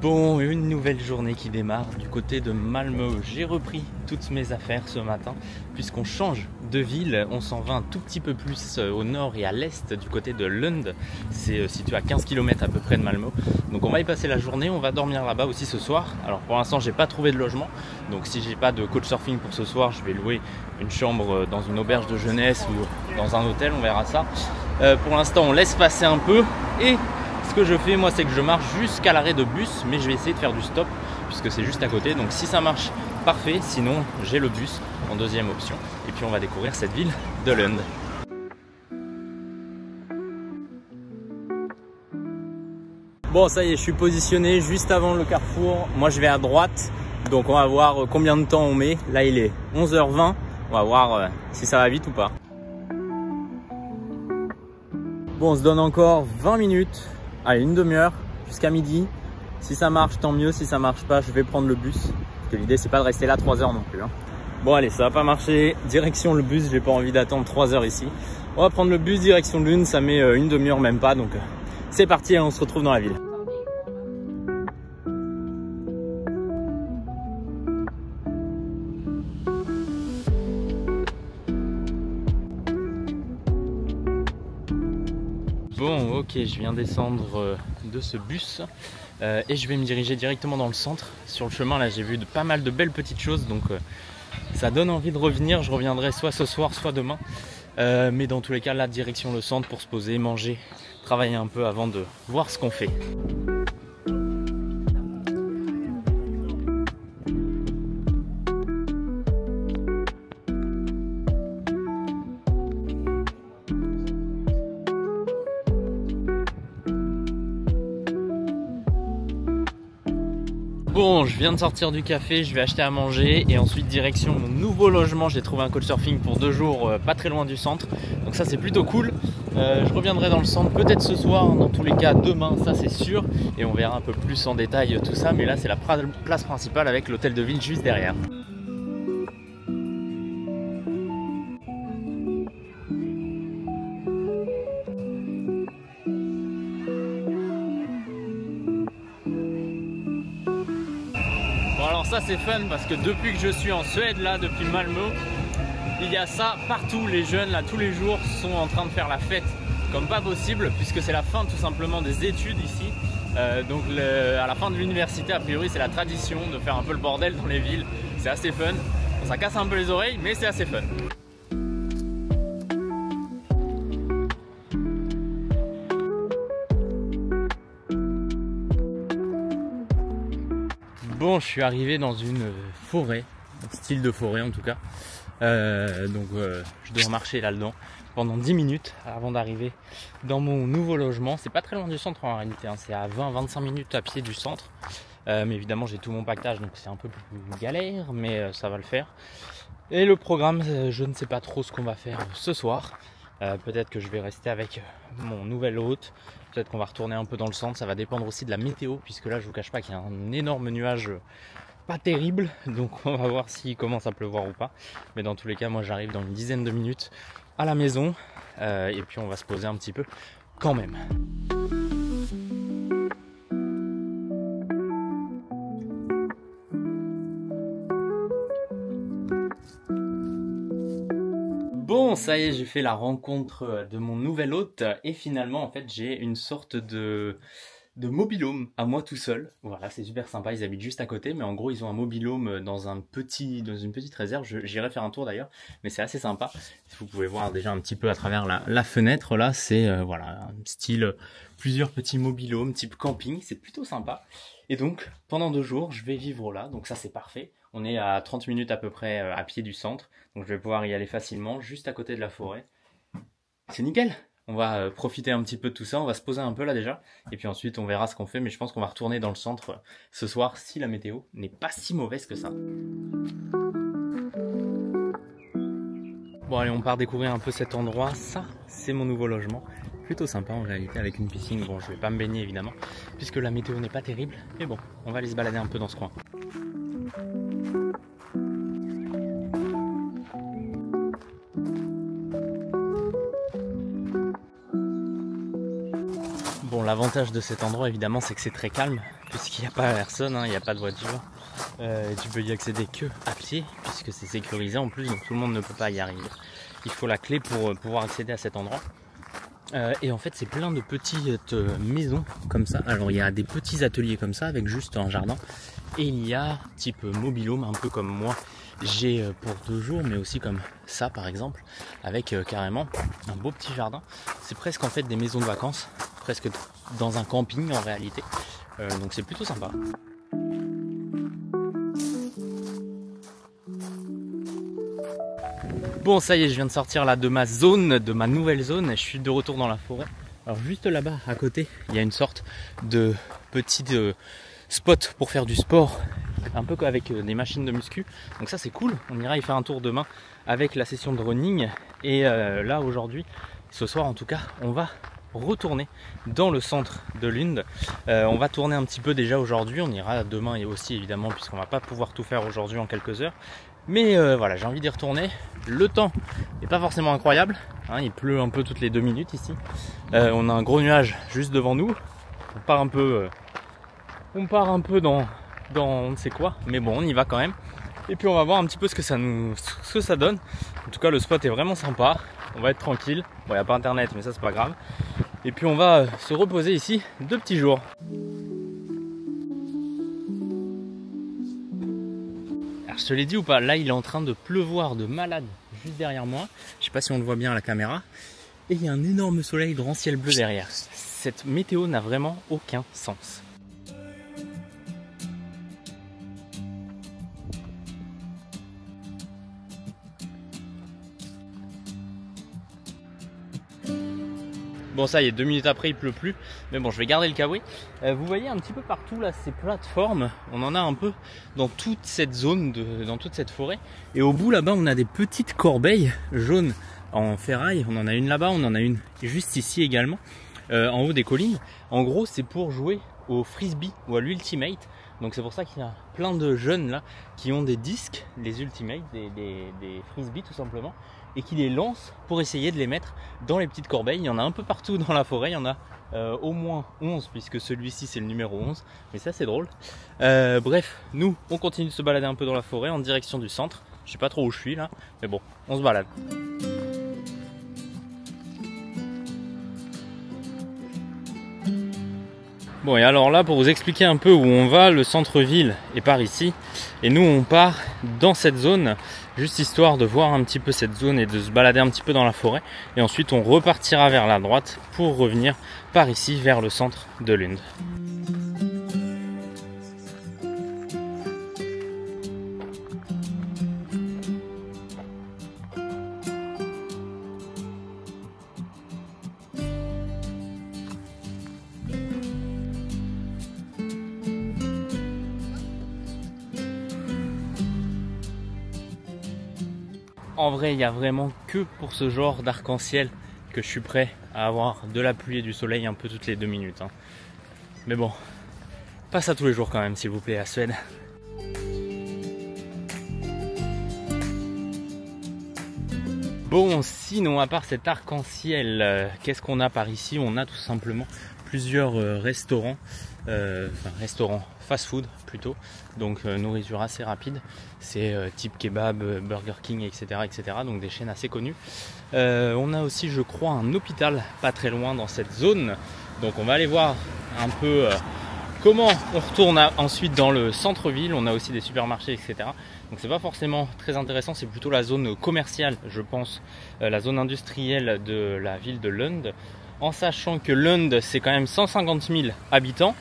Bon, une nouvelle journée qui démarre du côté de Malmö. J'ai repris toutes mes affaires ce matin puisqu'on change de ville. On s'en va un tout petit peu plus au nord et à l'est du côté de Lund. C'est situé à 15 km à peu près de Malmö. Donc on va y passer la journée, on va dormir là-bas aussi ce soir. Alors pour l'instant j'ai pas trouvé de logement. Donc si j'ai pas de couchsurfing pour ce soir, je vais louer une chambre dans une auberge de jeunesse ou dans un hôtel, on verra ça. Pour l'instant on laisse passer un peu et ce que je fais moi c'est que je marche jusqu'à l'arrêt de bus, mais je vais essayer de faire du stop puisque c'est juste à côté. Donc si ça marche, parfait, sinon j'ai le bus en deuxième option. Et puis on va découvrir cette ville de Lund. Bon ça y est, je suis positionné juste avant le carrefour. Moi je vais à droite, donc on va voir combien de temps on met. Là il est 11h20, on va voir si ça va vite ou pas. Bon, on se donne encore 20 minutes. Allez, une demi-heure jusqu'à midi. Si ça marche, tant mieux. Si ça marche pas, je vais prendre le bus. Parce que l'idée, c'est pas de rester là 3 heures non plus. Bon, allez, ça va pas marcher. Direction le bus, j'ai pas envie d'attendre 3 heures ici. On va prendre le bus direction Lund. Ça met une demi-heure, même pas. Donc, c'est parti et on se retrouve dans la ville. Bon, ok, je viens descendre de ce bus et je vais me diriger directement dans le centre. Sur le chemin, là, j'ai vu pas mal de belles petites choses, donc ça donne envie de revenir. Je reviendrai soit ce soir, soit demain. Mais dans tous les cas, là, direction le centre pour se poser, manger, travailler un peu avant de voir ce qu'on fait. Bon, je viens de sortir du café, je vais acheter à manger et ensuite direction mon nouveau logement. J'ai trouvé un couchsurfing pour 2 jours pas très loin du centre, donc ça c'est plutôt cool. Je reviendrai dans le centre peut-être ce soir, dans tous les cas demain, ça c'est sûr, et on verra un peu plus en détail tout ça. Mais là c'est la place principale avec l'hôtel de ville juste derrière. Bon alors ça c'est fun parce que depuis que je suis en Suède là, depuis Malmö, il y a ça partout. Les jeunes là tous les jours sont en train de faire la fête comme pas possible puisque c'est la fin tout simplement des études ici. Donc à la fin de l'université a priori c'est la tradition de faire un peu le bordel dans les villes. C'est assez fun, ça casse un peu les oreilles mais c'est assez fun. Bon, je suis arrivé dans une forêt, un style de forêt en tout cas. Je dois marcher là-dedans pendant 10 minutes avant d'arriver dans mon nouveau logement. C'est pas très loin du centre en réalité, c'est à 20-25 minutes à pied du centre. Mais évidemment j'ai tout mon pactage donc c'est un peu plus galère, mais ça va le faire. Et le programme, je ne sais pas trop ce qu'on va faire ce soir. Peut-être que je vais rester avec mon nouvel hôte. Peut-être qu'on va retourner un peu dans le centre. Ça va dépendre aussi de la météo, puisque là je vous cache pas qu'il y a un énorme nuage pas terrible. Donc on va voir s'il commence à pleuvoir ou pas. Mais dans tous les cas, moi j'arrive dans une dizaine de minutes à la maison. Et puis on va se poser un petit peu quand même. Bon, ça y est, j'ai fait la rencontre de mon nouvel hôte et finalement, en fait, j'ai une sorte de mobil-home à moi tout seul. Voilà, c'est super sympa, ils habitent juste à côté, mais en gros, ils ont un mobil-home dans une petite réserve. J'irai faire un tour d'ailleurs, mais c'est assez sympa. Vous pouvez voir déjà un petit peu à travers la fenêtre, là, c'est voilà, un style plusieurs petits mobil-homes type camping, c'est plutôt sympa. Et donc, pendant 2 jours, je vais vivre là, donc ça c'est parfait. On est à 30 minutes à peu près à pied du centre, donc je vais pouvoir y aller facilement, juste à côté de la forêt. C'est nickel! On va profiter un petit peu de tout ça, on va se poser un peu là déjà, et puis ensuite on verra ce qu'on fait, mais je pense qu'on va retourner dans le centre ce soir si la météo n'est pas si mauvaise que ça. Bon allez, on part découvrir un peu cet endroit. Ça, c'est mon nouveau logement. Plutôt sympa en réalité, avec une piscine. Bon, je vais pas me baigner évidemment, puisque la météo n'est pas terrible. Mais bon, on va aller se balader un peu dans ce coin. Bon, l'avantage de cet endroit évidemment c'est que c'est très calme puisqu'il n'y a pas personne, hein, il n'y a pas de voiture. Tu peux y accéder que à pied puisque c'est sécurisé en plus, donc tout le monde ne peut pas y arriver. Il faut la clé pour pouvoir accéder à cet endroit. Et en fait c'est plein de petites maisons comme ça. Alors il y a des petits ateliers comme ça avec juste un jardin. Et il y a type mobil-home, un peu comme moi j'ai pour 2 jours, mais aussi comme ça par exemple, avec carrément un beau petit jardin. C'est presque en fait des maisons de vacances, presque dans un camping en réalité. Donc c'est plutôt sympa. Bon, ça y est, je viens de sortir là de ma zone, de ma nouvelle zone. Je suis de retour dans la forêt. Alors juste là-bas à côté, il y a une sorte de petit spot pour faire du sport, un peu avec des machines de muscu. Donc ça c'est cool, on ira y faire un tour demain avec la session de running. Et là aujourd'hui, ce soir en tout cas, on va retourner dans le centre de Lund. On va tourner un petit peu déjà aujourd'hui, on ira demain et aussi évidemment puisqu'on va pas pouvoir tout faire aujourd'hui en quelques heures. Mais voilà, j'ai envie d'y retourner. Le temps n'est pas forcément incroyable, hein, il pleut un peu toutes les 2 minutes ici. On a un gros nuage juste devant nous. On part un peu dans on ne sait quoi, mais bon, on y va quand même. Et puis on va voir un petit peu ce que ça donne. En tout cas, le spot est vraiment sympa. On va être tranquille. Bon, il n'y a pas internet, mais ça c'est pas grave. Et puis on va se reposer ici 2 petits jours. Alors je te l'ai dit ou pas, là il est en train de pleuvoir de malade juste derrière moi. Je sais pas si on le voit bien à la caméra. Et il y a un énorme soleil, grand ciel bleu derrière. Cette météo n'a vraiment aucun sens. Bon, ça y est, 2 minutes après il pleut plus, mais bon, je vais garder le kawaii. Vous voyez un petit peu partout là ces plateformes, on en a un peu dans toute cette zone, dans toute cette forêt. Et au bout là-bas on a des petites corbeilles jaunes en ferraille, on en a une là-bas, on en a une juste ici également, en haut des collines. En gros c'est pour jouer au frisbee ou à l'ultimate. Donc c'est pour ça qu'il y a plein de jeunes là qui ont des disques, les ultimates, des frisbees tout simplement, et qui les lancent pour essayer de les mettre dans les petites corbeilles. Il y en a un peu partout dans la forêt, il y en a au moins 11 puisque celui-ci c'est le numéro 11, mais ça c'est drôle. Bref, nous on continue de se balader un peu dans la forêt en direction du centre. Je sais pas trop où je suis là, mais bon, on se balade. Bon, et alors là, pour vous expliquer un peu où on va, le centre-ville est par ici. Et nous, on part dans cette zone, juste histoire de voir un petit peu cette zone et de se balader un petit peu dans la forêt. Et ensuite, on repartira vers la droite pour revenir par ici, vers le centre de Lund. En vrai, il n'y a vraiment que pour ce genre d'arc-en-ciel que je suis prêt à avoir de la pluie et du soleil un peu toutes les 2 minutes. Hein. Mais bon, pas ça tous les jours quand même, s'il vous plaît, à Suède. Bon, sinon, à part cet arc-en-ciel, qu'est-ce qu'on a par ici? On a tout simplement plusieurs restaurants, restaurants fast-food plutôt, donc nourriture assez rapide, c'est type kebab, Burger King, etc., etc., donc des chaînes assez connues. On a aussi, je crois, un hôpital pas très loin dans cette zone, donc on va aller voir un peu comment on retourne ensuite dans le centre-ville. On a aussi des supermarchés, etc. Donc c'est pas forcément très intéressant, c'est plutôt la zone commerciale, je pense, la zone industrielle de la ville de Lund, en sachant que Lund c'est quand même 150 000 habitants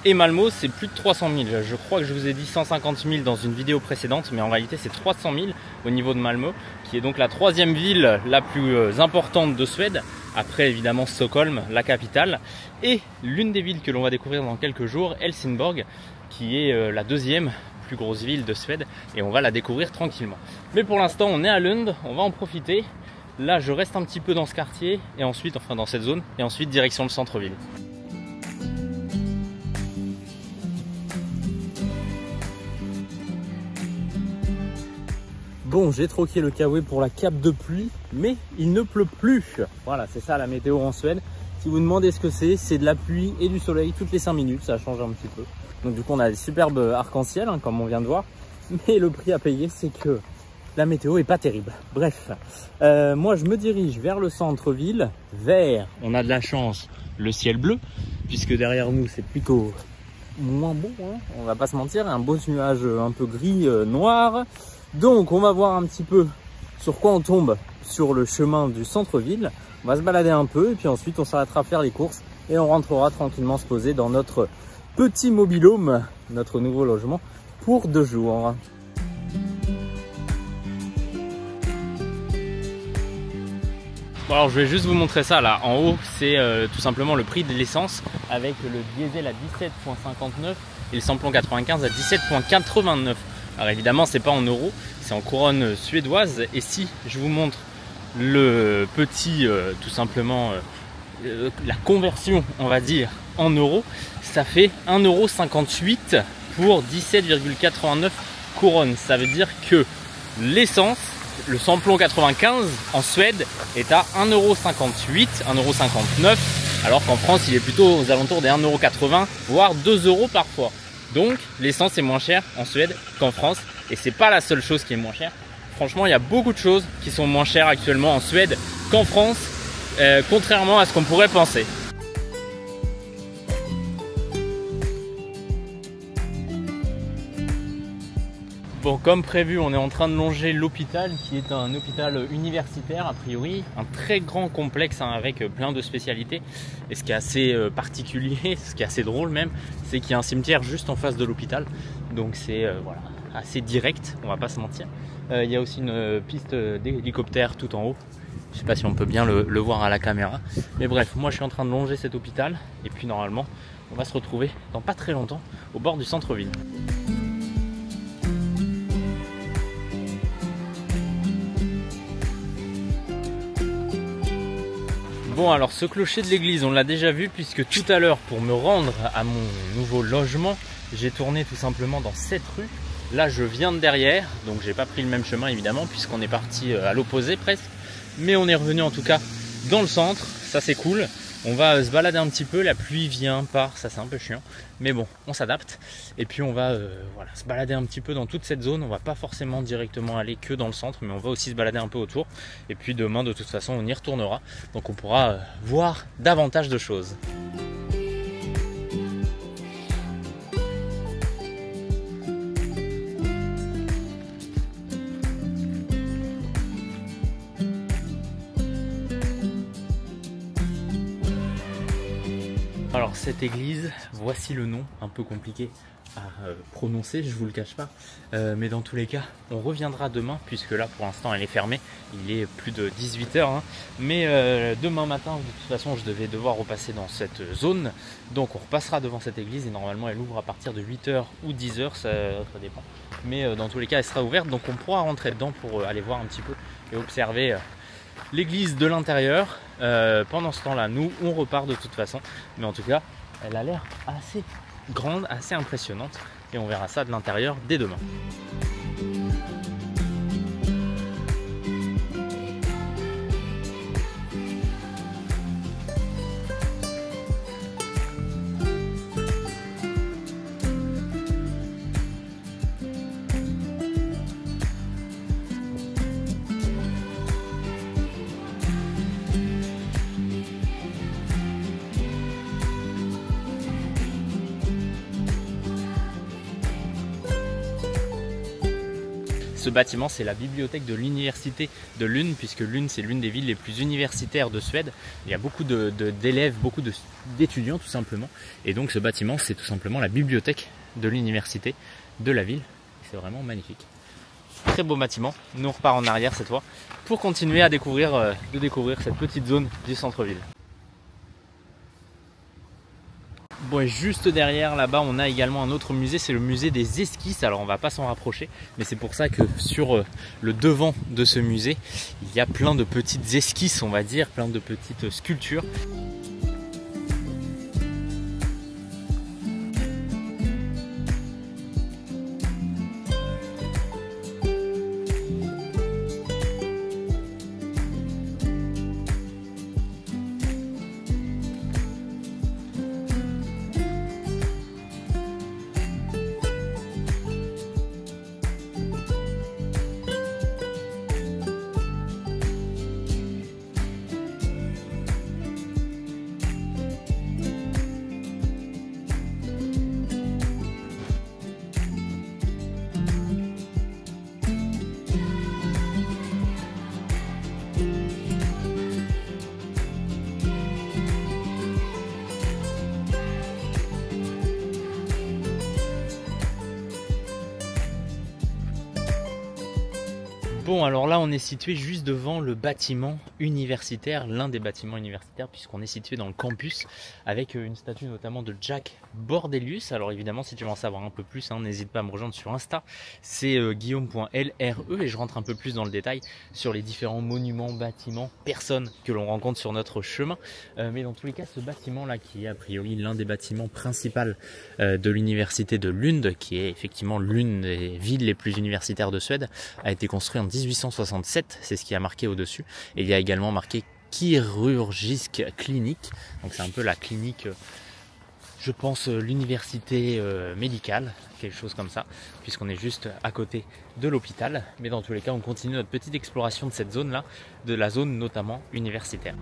et Malmö c'est plus de 300 000. Je crois que je vous ai dit 150 000 dans une vidéo précédente, mais en réalité c'est 300 000 au niveau de Malmö, qui est donc la 3e ville la plus importante de Suède, après évidemment Stockholm, la capitale, et l'une des villes que l'on va découvrir dans quelques jours, Helsingborg, qui est la 2e plus grosse ville de Suède, et on va la découvrir tranquillement. Mais pour l'instant on est à Lund, on va en profiter. Là je reste un petit peu dans ce quartier, et ensuite, enfin dans cette zone, et ensuite direction le centre-ville. Bon, j'ai troqué le kawaii pour la cape de pluie, mais il ne pleut plus. Voilà, c'est ça la météo en Suède. Si vous demandez ce que c'est de la pluie et du soleil toutes les 5 minutes, ça change un petit peu. Donc du coup on a des superbes arcs-en-ciel hein, comme on vient de voir, mais le prix à payer c'est que la météo est pas terrible. Bref, moi je me dirige vers le centre-ville, on a de la chance, le ciel bleu, puisque derrière nous c'est plutôt moins beau, hein, on va pas se mentir, un beau nuage un peu gris, noir. Donc on va voir un petit peu sur quoi on tombe sur le chemin du centre-ville. On va se balader un peu et puis ensuite on s'arrêtera à faire les courses et on rentrera tranquillement se poser dans notre petit mobil-home, notre nouveau logement pour 2 jours. Bon alors je vais juste vous montrer ça là, en haut c'est tout simplement le prix de l'essence avec le diesel à 17,59 et le samplon 95 à 17,89. Alors évidemment c'est pas en euros, c'est en couronne suédoise et si je vous montre le petit tout simplement la conversion on va dire en euros, ça fait 1,58 € pour 17,89 couronnes. Ça veut dire que l'essence, le samplon 95 en Suède est à 1,58 €, 1,59 €, alors qu'en France il est plutôt aux alentours des 1,80 €, voire 2 € parfois. Donc l'essence est moins chère en Suède qu'en France et c'est pas la seule chose qui est moins chère. Franchement il y a beaucoup de choses qui sont moins chères actuellement en Suède qu'en France, contrairement à ce qu'on pourrait penser. Bon, comme prévu, on est en train de longer l'hôpital qui est un hôpital universitaire a priori, un très grand complexe hein, avec plein de spécialités. Et ce qui est assez particulier, ce qui est assez drôle même, c'est qu'il y a un cimetière juste en face de l'hôpital. Donc c'est voilà, assez direct, on va pas se mentir. Il y a aussi une piste d'hélicoptère tout en haut. Je sais pas si on peut bien le voir à la caméra. Mais bref, moi je suis en train de longer cet hôpital et puis normalement on va se retrouver dans pas très longtemps au bord du centre-ville. Bon alors ce clocher de l'église on l'a déjà vu puisque tout à l'heure pour me rendre à mon nouveau logement j'ai tourné tout simplement dans cette rue. Là je viens de derrière donc j'ai pas pris le même chemin évidemment puisqu'on est parti à l'opposé presque. Mais on est revenu en tout cas dans le centre, ça c'est cool. On va se balader un petit peu, la pluie vient, part, ça c'est un peu chiant. Mais bon, on s'adapte. Et puis on va voilà, se balader un petit peu dans toute cette zone. On va pas forcément directement aller que dans le centre, mais on va aussi se balader un peu autour. Et puis demain de toute façon on y retournera. Donc on pourra voir davantage de choses. Alors cette église, voici le nom, un peu compliqué à prononcer, je vous le cache pas, mais dans tous les cas, on reviendra demain, puisque là pour l'instant elle est fermée, il est plus de 18 h, hein. Mais demain matin, de toute façon, je devais devoir repasser dans cette zone, donc on repassera devant cette église, et normalement elle ouvre à partir de 8 h ou 10 h, ça dépend. Mais dans tous les cas, elle sera ouverte, donc on pourra rentrer dedans pour aller voir un petit peu et observer l'église de l'intérieur. Pendant ce temps là nous on repart de toute façon, mais en tout cas elle a l'air assez grande, assez impressionnante et on verra ça de l'intérieur dès demain. Ce bâtiment, c'est la bibliothèque de l'université de Lund, puisque Lund, c'est l'une des villes les plus universitaires de Suède. Il y a beaucoup d'élèves, beaucoup d'étudiants tout simplement. Et donc ce bâtiment, c'est tout simplement la bibliothèque de l'université de la ville. C'est vraiment magnifique. Très beau bâtiment. Nous on repart en arrière cette fois pour continuer à découvrir cette petite zone du centre-ville. Bon, et juste derrière là-bas on a également un autre musée, c'est le musée des esquisses. Alors on va pas s'en rapprocher, mais c'est pour ça que sur le devant de ce musée il y a plein de petites esquisses, on va dire, plein de petites sculptures. Bon, alors là on est situé juste devant le bâtiment universitaire, l'un des bâtiments universitaires, puisqu'on est situé dans le campus avec une statue notamment de Jack Bordelius. Alors évidemment, si tu veux en savoir un peu plus, n'hésite pas à me rejoindre sur Insta, c'est guillaume.lre, et je rentre un peu plus dans le détail sur les différents monuments, bâtiments, personnes que l'on rencontre sur notre chemin. Mais dans tous les cas, ce bâtiment là, qui est a priori l'un des bâtiments principaux de l'université de Lund, qui est effectivement l'une des villes les plus universitaires de Suède, a été construit en 1867, c'est ce qui a marqué au-dessus. Et il y a également marqué chirurgisk clinique, donc c'est un peu la clinique, je pense l'université médicale, quelque chose comme ça, puisqu'on est juste à côté de l'hôpital. Mais dans tous les cas, on continue notre petite exploration de cette zone-là, de la zone notamment universitaire.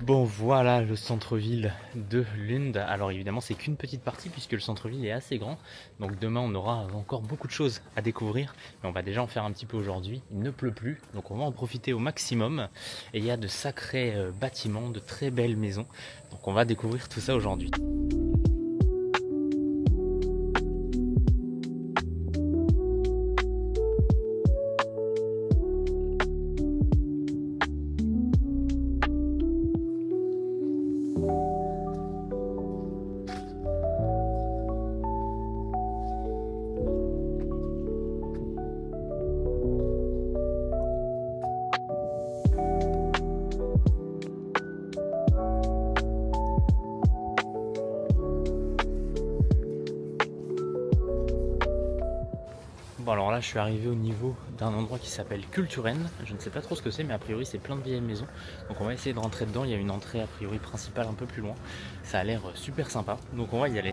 Bon, voilà le centre-ville de Lund. Alors évidemment, c'est qu'une petite partie puisque le centre-ville est assez grand. Donc demain, on aura encore beaucoup de choses à découvrir. Mais on va déjà en faire un petit peu aujourd'hui. Il ne pleut plus, donc on va en profiter au maximum. Et il y a de sacrés bâtiments, de très belles maisons. Donc on va découvrir tout ça aujourd'hui. Bon, alors là je suis arrivé au niveau d'un endroit qui s'appelle Kulturen. Je ne sais pas trop ce que c'est, mais a priori c'est plein de vieilles maisons. Donc on va essayer de rentrer dedans. Il y a une entrée a priori principale un peu plus loin. Ça a l'air super sympa, donc on va y aller.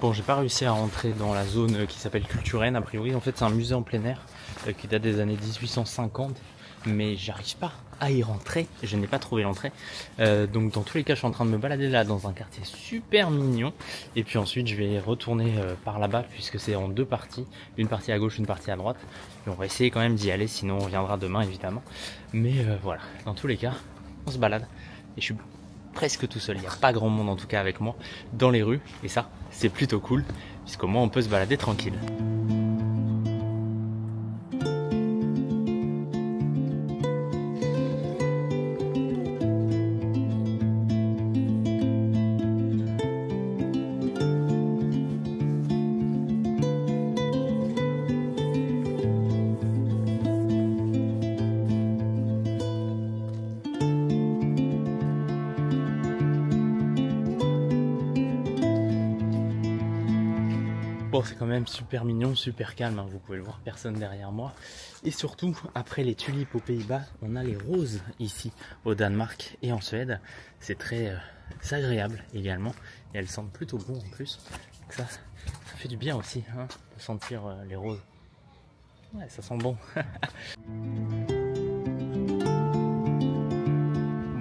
Bon, j'ai pas réussi à rentrer dans la zone qui s'appelle Kulturen, a priori. En fait, c'est un musée en plein air qui date des années 1850, mais j'arrive pas à y rentrer. Je n'ai pas trouvé l'entrée. Donc, dans tous les cas, je suis en train de me balader là dans un quartier super mignon. Et puis ensuite, je vais retourner par là-bas puisque c'est en deux parties. Une partie à gauche, une partie à droite. Et on va essayer quand même d'y aller, sinon on reviendra demain évidemment. Mais voilà, dans tous les cas, on se balade. Et je suis presque tout seul, il n'y a pas grand monde en tout cas avec moi dans les rues, et ça c'est plutôt cool puisqu'au moins on peut se balader tranquille. Bon, c'est quand même super mignon, super calme, hein. Vous pouvez le voir, personne derrière moi. Et surtout, après les tulipes aux Pays-Bas, on a les roses ici au Danemark et en Suède. C'est très agréable également, et elles sentent plutôt bon en plus. Donc ça fait du bien aussi, hein, de sentir les roses. Ouais, ça sent bon.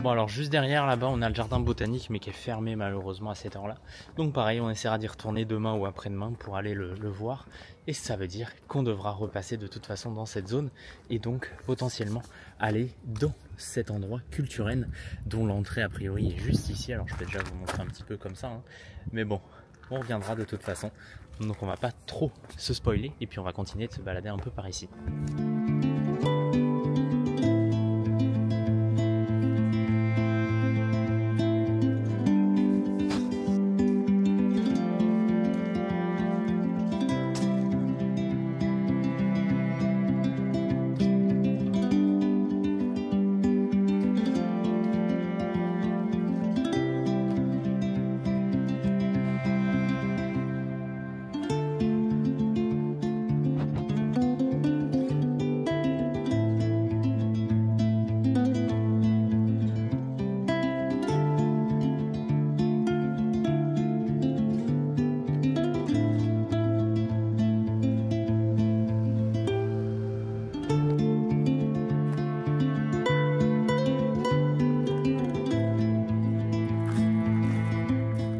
Bon alors juste derrière là-bas on a le jardin botanique mais qui est fermé malheureusement à cette heure là. Donc pareil on essaiera d'y retourner demain ou après-demain pour aller le voir. Et ça veut dire qu'on devra repasser de toute façon dans cette zone et donc potentiellement aller dans cet endroit culturel dont l'entrée a priori est juste ici. Alors je vais déjà vous montrer un petit peu comme ça hein. Mais bon on reviendra de toute façon. Donc on va pas trop se spoiler et puis on va continuer de se balader un peu par ici.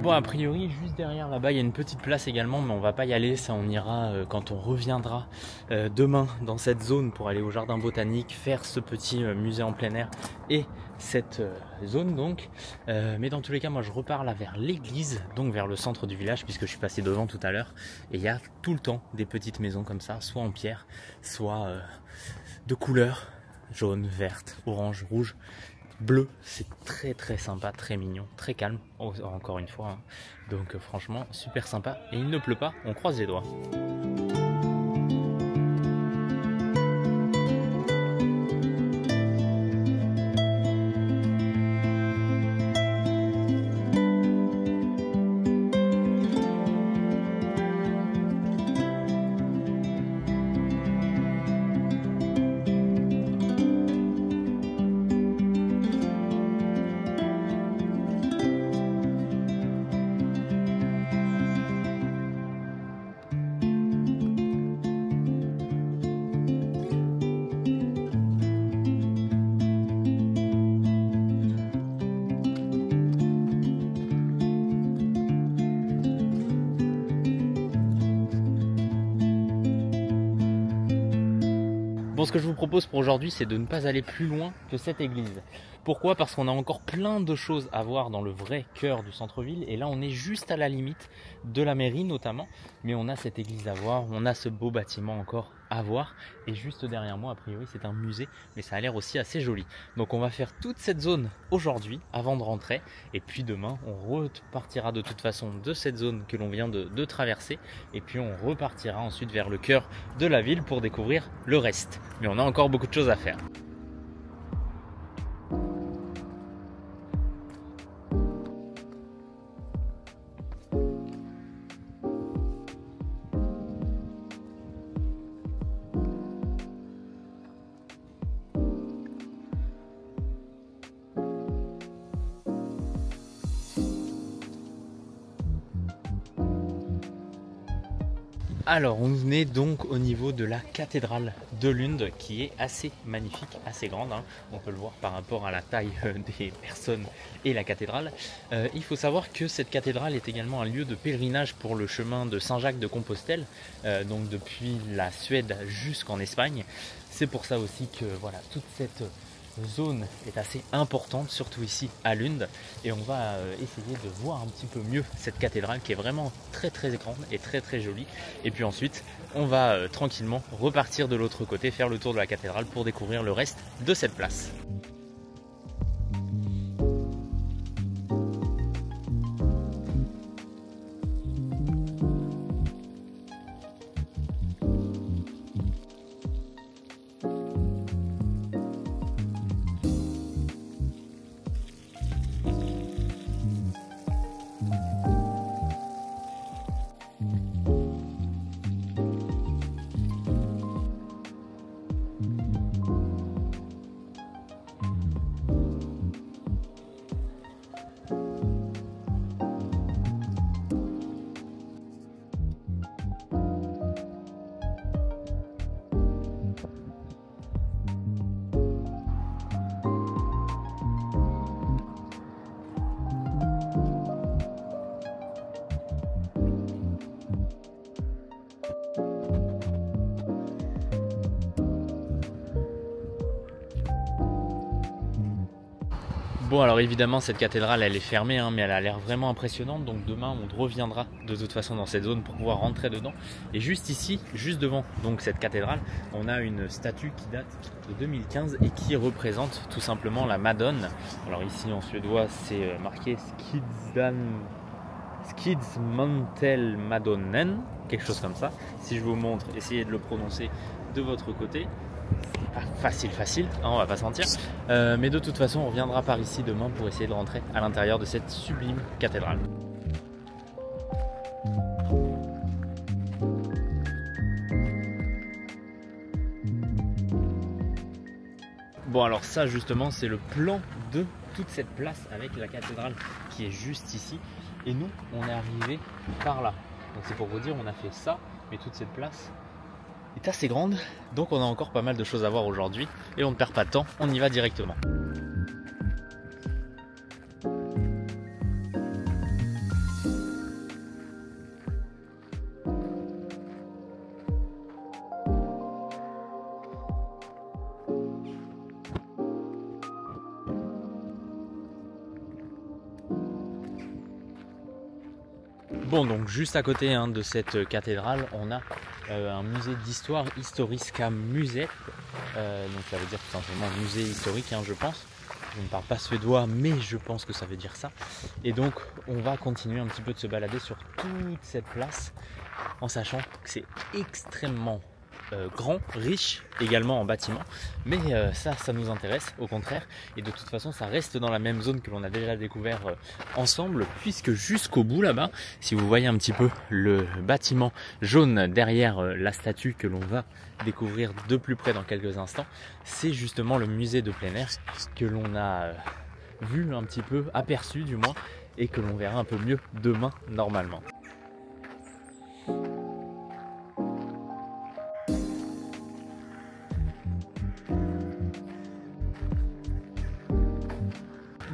Bon, a priori, juste derrière là-bas, il y a une petite place également, mais on va pas y aller. Ça, on ira quand on reviendra demain dans cette zone pour aller au jardin botanique, faire ce petit musée en plein air et cette zone donc. Mais dans tous les cas, moi, je repars là vers l'église, donc vers le centre du village, puisque je suis passé devant tout à l'heure. Et il y a tout le temps des petites maisons comme ça, soit en pierre, soit de couleurs jaune, verte, orange, rouge. Bleu, c'est très très sympa, très mignon, très calme, encore une fois, hein. Donc franchement super sympa et il ne pleut pas, on croise les doigts. Bon, ce que je vous propose pour aujourd'hui, c'est de ne pas aller plus loin que cette église. Pourquoi? Parce qu'on a encore plein de choses à voir dans le vrai cœur du centre-ville. Et là, on est juste à la limite de la mairie notamment. Mais on a cette église à voir, on a ce beau bâtiment encore à voir. Et juste derrière moi, a priori, c'est un musée. Mais ça a l'air aussi assez joli. Donc on va faire toute cette zone aujourd'hui, avant de rentrer. Et puis demain, on repartira de toute façon de cette zone que l'on vient de traverser. Et puis on repartira ensuite vers le cœur de la ville pour découvrir le reste. Mais on a encore beaucoup de choses à faire. Alors on est donc au niveau de la cathédrale de Lund qui est assez magnifique, assez grande, hein. On peut le voir par rapport à la taille des personnes et la cathédrale. Il faut savoir que cette cathédrale est également un lieu de pèlerinage pour le chemin de Saint-Jacques de Compostelle, donc depuis la Suède jusqu'en Espagne. C'est pour ça aussi que voilà, toute cette zone est assez importante, surtout ici à Lund, et on va essayer de voir un petit peu mieux cette cathédrale qui est vraiment très très grande et très très jolie. Et puis ensuite on va tranquillement repartir de l'autre côté, faire le tour de la cathédrale pour découvrir le reste de cette place. Bon, alors évidemment cette cathédrale elle est fermée hein, mais elle a l'air vraiment impressionnante, donc demain on reviendra de toute façon dans cette zone pour pouvoir rentrer dedans. Et juste ici, juste devant donc cette cathédrale, on a une statue qui date de 2015 et qui représente tout simplement la Madone. Alors ici en suédois c'est marqué Skidsmantel Madonen, quelque chose comme ça. Si je vous montre, essayez de le prononcer de votre côté. Pas facile, hein, on va pas se mentir. Mais de toute façon, on reviendra par ici demain pour essayer de rentrer à l'intérieur de cette sublime cathédrale. Bon, alors ça justement, c'est le plan de toute cette place avec la cathédrale qui est juste ici. Et nous, on est arrivé par là. Donc c'est pour vous dire, on a fait ça, mais toute cette place est assez grande, donc on a encore pas mal de choses à voir aujourd'hui et on ne perd pas de temps, on y va directement. Bon, donc juste à côté hein, de cette cathédrale, on a un musée d'histoire, Historiska Museet. Donc ça veut dire tout simplement musée historique, hein, je pense. Je ne parle pas suédois, mais je pense que ça veut dire ça. Et donc on va continuer un petit peu de se balader sur toute cette place, en sachant que c'est extrêmement grand, riche également en bâtiments, mais ça nous intéresse au contraire, et de toute façon ça reste dans la même zone que l'on a déjà découvert ensemble, puisque jusqu'au bout là-bas, si vous voyez un petit peu le bâtiment jaune derrière la statue que l'on va découvrir de plus près dans quelques instants, c'est justement le musée de plein air que l'on a vu un petit peu, aperçu du moins, et que l'on verra un peu mieux demain normalement.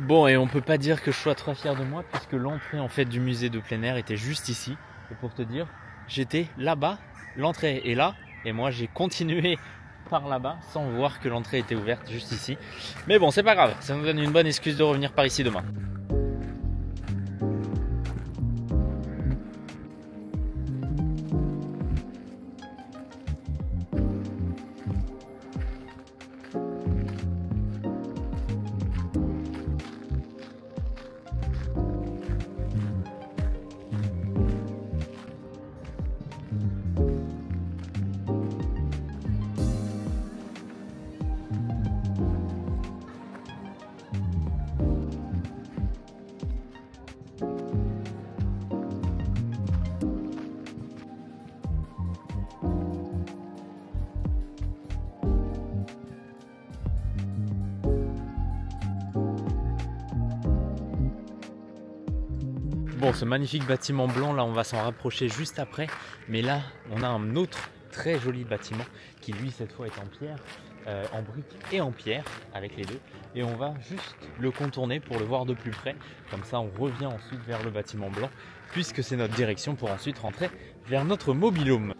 Bon, et on peut pas dire que je sois très fier de moi, puisque l'entrée en fait du musée de plein air était juste ici. Et pour te dire, j'étais là-bas, l'entrée est là, et moi j'ai continué par là-bas sans voir que l'entrée était ouverte juste ici. Mais bon, c'est pas grave, ça nous donne une bonne excuse de revenir par ici demain. Bon, ce magnifique bâtiment blanc, là, on va s'en rapprocher juste après. Mais là, on a un autre très joli bâtiment qui, lui, cette fois, est en pierre, en briques et en pierre, avec les deux. Et on va juste le contourner pour le voir de plus près. Comme ça, on revient ensuite vers le bâtiment blanc, puisque c'est notre direction pour ensuite rentrer vers notre mobil-home.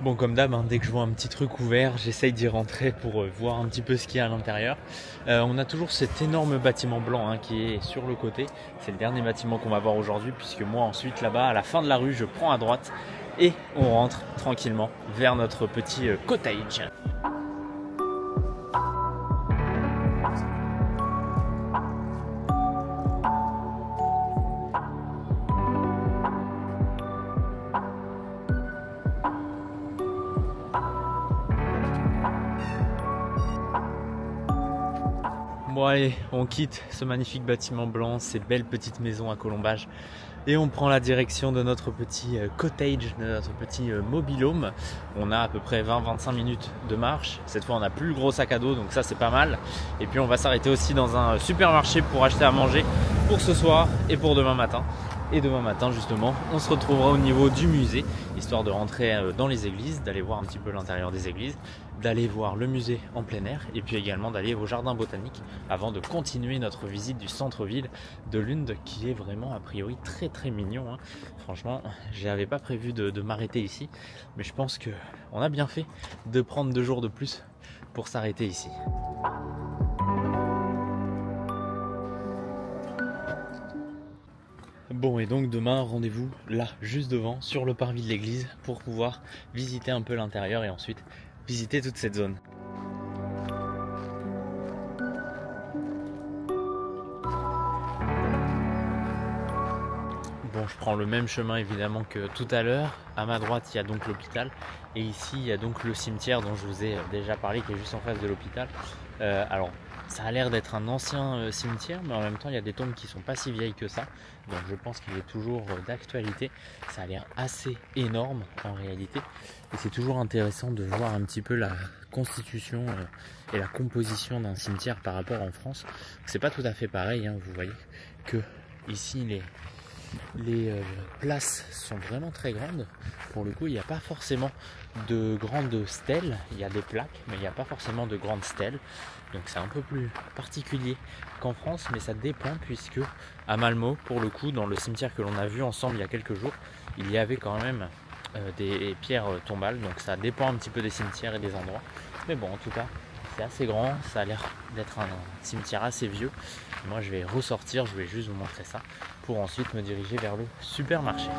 Bon, comme d'hab, hein, dès que je vois un petit truc ouvert, j'essaye d'y rentrer pour voir un petit peu ce qu'il y a à l'intérieur. On a toujours cet énorme bâtiment blanc hein, qui est sur le côté. C'est le dernier bâtiment qu'on va voir aujourd'hui, puisque moi ensuite là-bas, à la fin de la rue, je prends à droite et on rentre tranquillement vers notre petit cottage. Bon allez, on quitte ce magnifique bâtiment blanc, ces belles petites maisons à colombage et on prend la direction de notre petit cottage, de notre petit mobil-home. On a à peu près 20-25 minutes de marche. Cette fois on n'a plus le gros sac à dos, donc ça c'est pas mal. Et puis on va s'arrêter aussi dans un supermarché pour acheter à manger pour ce soir et pour demain matin. Et demain matin justement, on se retrouvera au niveau du musée, histoire de rentrer dans les églises, d'aller voir un petit peu l'intérieur des églises, d'aller voir le musée en plein air et puis également d'aller au jardin botanique avant de continuer notre visite du centre-ville de Lund qui est vraiment a priori très très mignon. Hein. Franchement, je n'avais pas prévu de m'arrêter ici, mais je pense qu'on a bien fait de prendre 2 jours de plus pour s'arrêter ici. Bon et donc demain rendez-vous là juste devant sur le parvis de l'église pour pouvoir visiter un peu l'intérieur et ensuite visiter toute cette zone. Bon, je prends le même chemin évidemment que tout à l'heure. À ma droite il y a donc l'hôpital et ici il y a donc le cimetière dont je vous ai déjà parlé qui est juste en face de l'hôpital. Alors ça a l'air d'être un ancien cimetière, mais en même temps il y a des tombes qui sont pas si vieilles que ça, donc je pense qu'il est toujours d'actualité. Ça a l'air assez énorme en réalité et c'est toujours intéressant de voir un petit peu la constitution et la composition d'un cimetière par rapport en France. C'est pas tout à fait pareil, hein. Vous voyez que ici les places sont vraiment très grandes. Pour le coup, il n'y a pas forcément de grandes stèles, il y a des plaques, mais il n'y a pas forcément de grandes stèles. Donc c'est un peu plus particulier qu'en France, mais ça dépend puisque à Malmö, pour le coup, dans le cimetière que l'on a vu ensemble il y a quelques jours, il y avait quand même des pierres tombales. Donc ça dépend un petit peu des cimetières et des endroits. Mais bon, en tout cas, c'est assez grand, ça a l'air d'être un cimetière assez vieux. Moi je vais ressortir, je vais juste vous montrer ça pour ensuite me diriger vers le supermarché.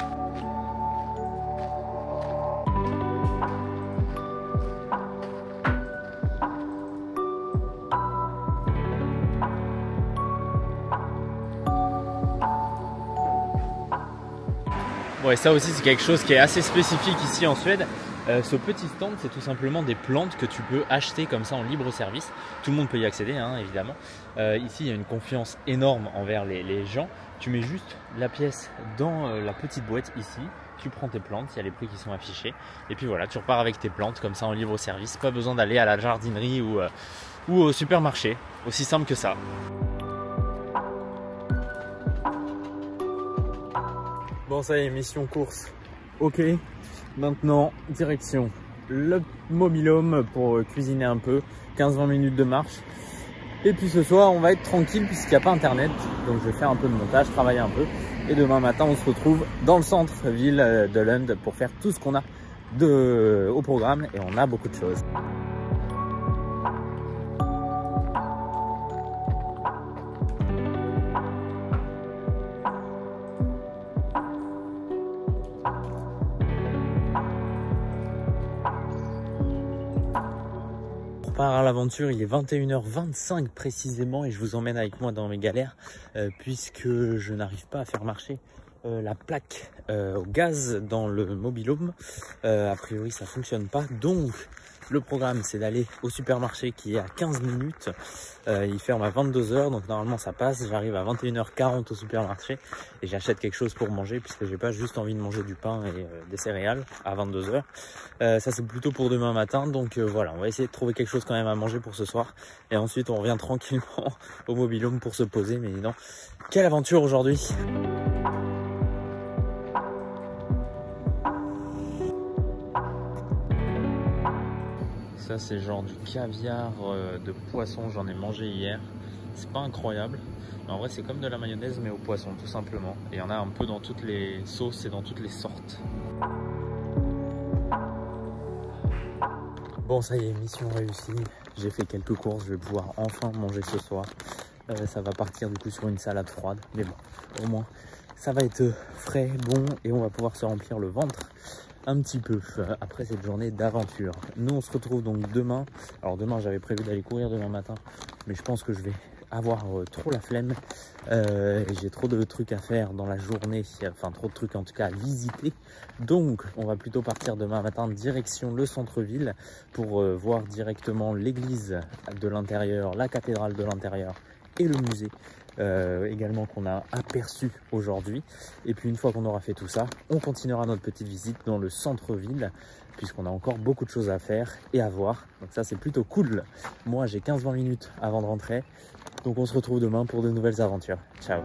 Bon et ça aussi c'est quelque chose qui est assez spécifique ici en Suède. Ce petit stand, c'est tout simplement des plantes que tu peux acheter comme ça en libre service. Tout le monde peut y accéder, hein, évidemment. Ici, il y a une confiance énorme envers les gens. Tu mets juste la pièce dans la petite boîte ici. Tu prends tes plantes, il y a les prix qui sont affichés. Et puis voilà, tu repars avec tes plantes comme ça en libre service. Pas besoin d'aller à la jardinerie ou au supermarché. Aussi simple que ça. Bon, ça y est, mission course. Ok. Maintenant, direction le mobil-home pour cuisiner un peu, 15-20 minutes de marche. Et puis ce soir, on va être tranquille puisqu'il n'y a pas internet. Donc je vais faire un peu de montage, travailler un peu. Et demain matin, on se retrouve dans le centre-ville de Lund pour faire tout ce qu'on a au programme. Et on a beaucoup de choses. Part à l'aventure, il est 21h25 précisément et je vous emmène avec moi dans mes galères puisque je n'arrive pas à faire marcher la plaque au gaz dans le mobil-home. A priori ça fonctionne pas, donc le programme c'est d'aller au supermarché qui est à 15 minutes. Il ferme à 22 h, donc normalement ça passe. J'arrive à 21h40 au supermarché et j'achète quelque chose pour manger puisque j'ai pas juste envie de manger du pain et des céréales à 22 h. Ça c'est plutôt pour demain matin, donc voilà, on va essayer de trouver quelque chose quand même à manger pour ce soir et ensuite on revient tranquillement au mobil-home pour se poser. Mais non, quelle aventure aujourd'hui! Ça c'est genre du caviar de poisson, j'en ai mangé hier. C'est pas incroyable, mais en vrai c'est comme de la mayonnaise mais au poisson tout simplement. Et il y en a un peu dans toutes les sauces et dans toutes les sortes. Bon, ça y est, mission réussie. J'ai fait quelques courses, je vais pouvoir enfin manger ce soir. Ça va partir du coup sur une salade froide, mais bon, au moins ça va être frais, bon, et on va pouvoir se remplir le ventre un petit peu après cette journée d'aventure. Nous on se retrouve donc demain. Alors demain j'avais prévu d'aller courir demain matin, mais je pense que je vais avoir trop la flemme. J'ai trop de trucs à faire dans la journée, enfin trop de trucs en tout cas à visiter. Donc on va plutôt partir demain matin direction le centre-ville pour voir directement l'église de l'intérieur, la cathédrale de l'intérieur et le musée également qu'on a aperçu aujourd'hui. Et puis une fois qu'on aura fait tout ça, on continuera notre petite visite dans le centre-ville puisqu'on a encore beaucoup de choses à faire et à voir. Donc ça c'est plutôt cool. Moi j'ai 15-20 minutes avant de rentrer. Donc on se retrouve demain pour de nouvelles aventures. Ciao.